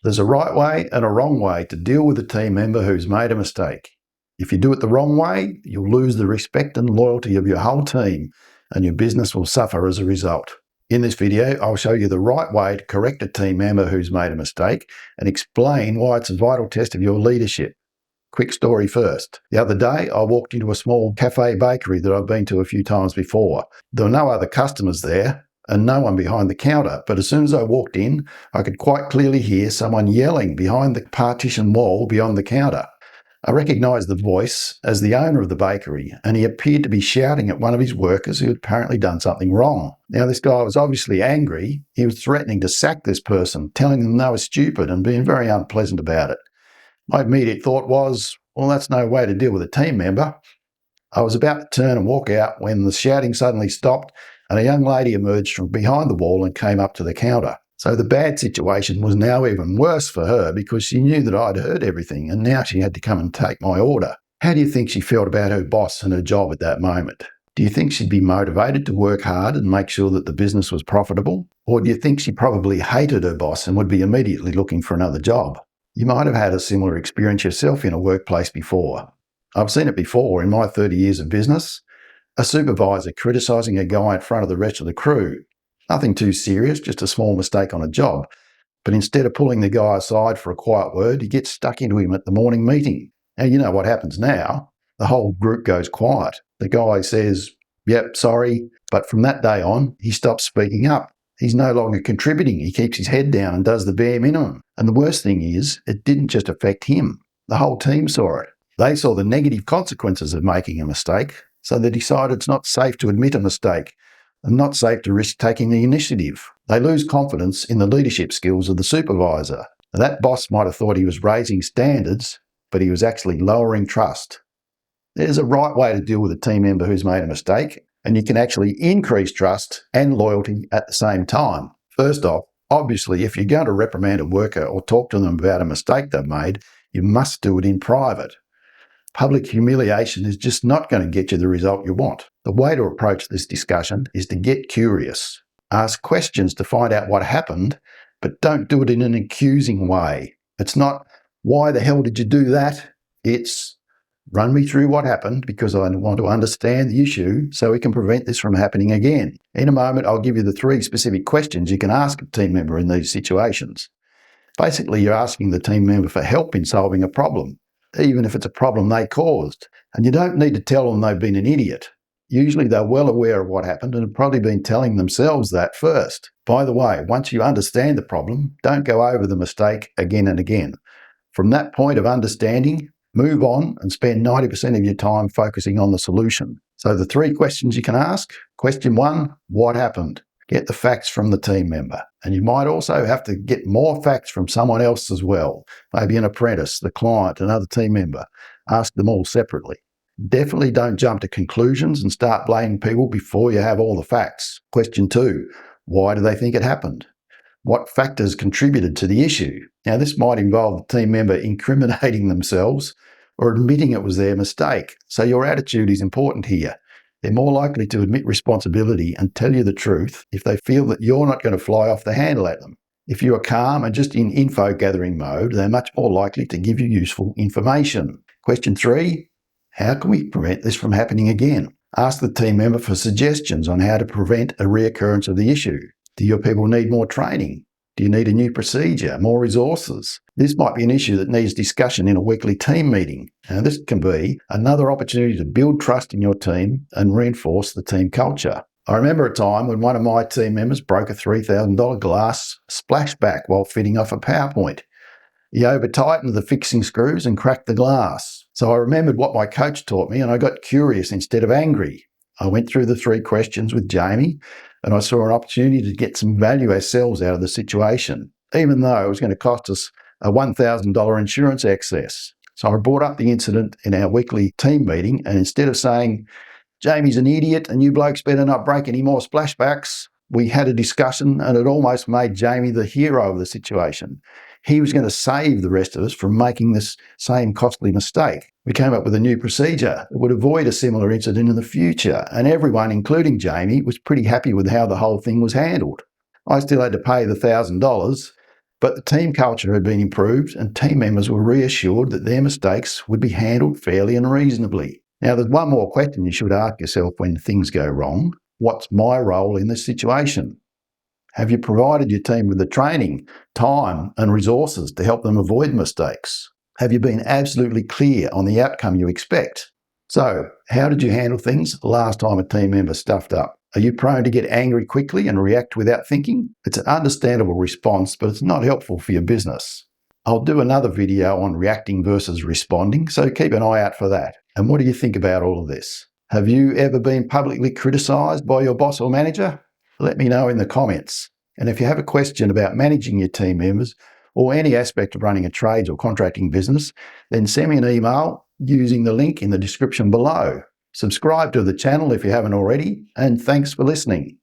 There's a right way and a wrong way to deal with a team member who's made a mistake. If you do it the wrong way, you'll lose the respect and loyalty of your whole team, and your business will suffer as a result. In this video, I'll show you the right way to correct a team member who's made a mistake and explain why it's a vital test of your leadership. Quick story first. The other day, I walked into a small cafe bakery that I've been to a few times before. There were no other customers there and no one behind the counter, but as soon as I walked in, I could quite clearly hear someone yelling behind the partition wall beyond the counter. I recognised the voice as the owner of the bakery, and he appeared to be shouting at one of his workers who had apparently done something wrong. Now, this guy was obviously angry. He was threatening to sack this person, telling them they were stupid and being very unpleasant about it. My immediate thought was, well, that's no way to deal with a team member. I was about to turn and walk out when the shouting suddenly stopped and a young lady emerged from behind the wall and came up to the counter. So the bad situation was now even worse for her because she knew that I'd heard everything and now she had to come and take my order. How do you think she felt about her boss and her job at that moment? Do you think she'd be motivated to work hard and make sure that the business was profitable? Or do you think she probably hated her boss and would be immediately looking for another job? You might have had a similar experience yourself in a workplace before. I've seen it before in my 30 years of business. A supervisor criticising a guy in front of the rest of the crew. Nothing too serious, just a small mistake on a job. But instead of pulling the guy aside for a quiet word, he gets stuck into him at the morning meeting. Now, you know what happens now. The whole group goes quiet. The guy says, "Yep, sorry." But from that day on, he stops speaking up. He's no longer contributing. He keeps his head down and does the bare minimum. And the worst thing is, it didn't just affect him. The whole team saw it. They saw the negative consequences of making a mistake, so they decided it's not safe to admit a mistake and not safe to risk taking the initiative. They lose confidence in the leadership skills of the supervisor. Now, that boss might have thought he was raising standards, but he was actually lowering trust. There's a right way to deal with a team member who's made a mistake, and you can actually increase trust and loyalty at the same time. First off, obviously, if you're going to reprimand a worker or talk to them about a mistake they've made, you must do it in private. Public humiliation is just not going to get you the result you want. The way to approach this discussion is to get curious. Ask questions to find out what happened, but don't do it in an accusing way. It's not, "Why the hell did you do that?" It's, "Run me through what happened because I want to understand the issue so we can prevent this from happening again." In a moment, I'll give you the 3 specific questions you can ask a team member in these situations. Basically, you're asking the team member for help in solving a problem, even if it's a problem they caused. And you don't need to tell them they've been an idiot. Usually they're well aware of what happened and have probably been telling themselves that first. By the way, once you understand the problem, don't go over the mistake again and again. From that point of understanding, move on and spend 90% of your time focusing on the solution. So the 3 questions you can ask. Question 1, what happened? Get the facts from the team member. And you might also have to get more facts from someone else as well. Maybe an apprentice, the client, another team member. Ask them all separately. Definitely don't jump to conclusions and start blaming people before you have all the facts. Question 2, why do they think it happened? What factors contributed to the issue? Now, this might involve the team member incriminating themselves or admitting it was their mistake. So your attitude is important here. They're more likely to admit responsibility and tell you the truth if they feel that you're not going to fly off the handle at them. If you are calm and just in info gathering mode, they're much more likely to give you useful information. Question 3, how can we prevent this from happening again? Ask the team member for suggestions on how to prevent a reoccurrence of the issue. Do your people need more training? Do you need a new procedure, more resources? This might be an issue that needs discussion in a weekly team meeting. Now, this can be another opportunity to build trust in your team and reinforce the team culture. I remember a time when one of my team members broke a $3,000 glass splashback while fitting off a PowerPoint. He over-tightened the fixing screws and cracked the glass. So I remembered what my coach taught me and I got curious instead of angry. I went through the 3 questions with Jamie and I saw an opportunity to get some value ourselves out of the situation, even though it was going to cost us a $1,000 insurance excess. So I brought up the incident in our weekly team meeting, and instead of saying, "Jamie's an idiot and you blokes better not break any more splashbacks," we had a discussion and it almost made Jamie the hero of the situation. He was going to save the rest of us from making this same costly mistake. We came up with a new procedure that would avoid a similar incident in the future, and everyone, including Jamie, was pretty happy with how the whole thing was handled. I still had to pay the $1,000, But the team culture had been improved and team members were reassured that their mistakes would be handled fairly and reasonably. Now, there's one more question you should ask yourself when things go wrong. What's my role in this situation? Have you provided your team with the training, time, and resources to help them avoid mistakes? Have you been absolutely clear on the outcome you expect? So, how did you handle things last time a team member stuffed up? Are you prone to get angry quickly and react without thinking? It's an understandable response, but it's not helpful for your business. I'll do another video on reacting versus responding, so keep an eye out for that. And what do you think about all of this? Have you ever been publicly criticised by your boss or manager? Let me know in the comments. And if you have a question about managing your team members or any aspect of running a trades or contracting business, then send me an email using the link in the description below. Subscribe to the channel if you haven't already, and thanks for listening.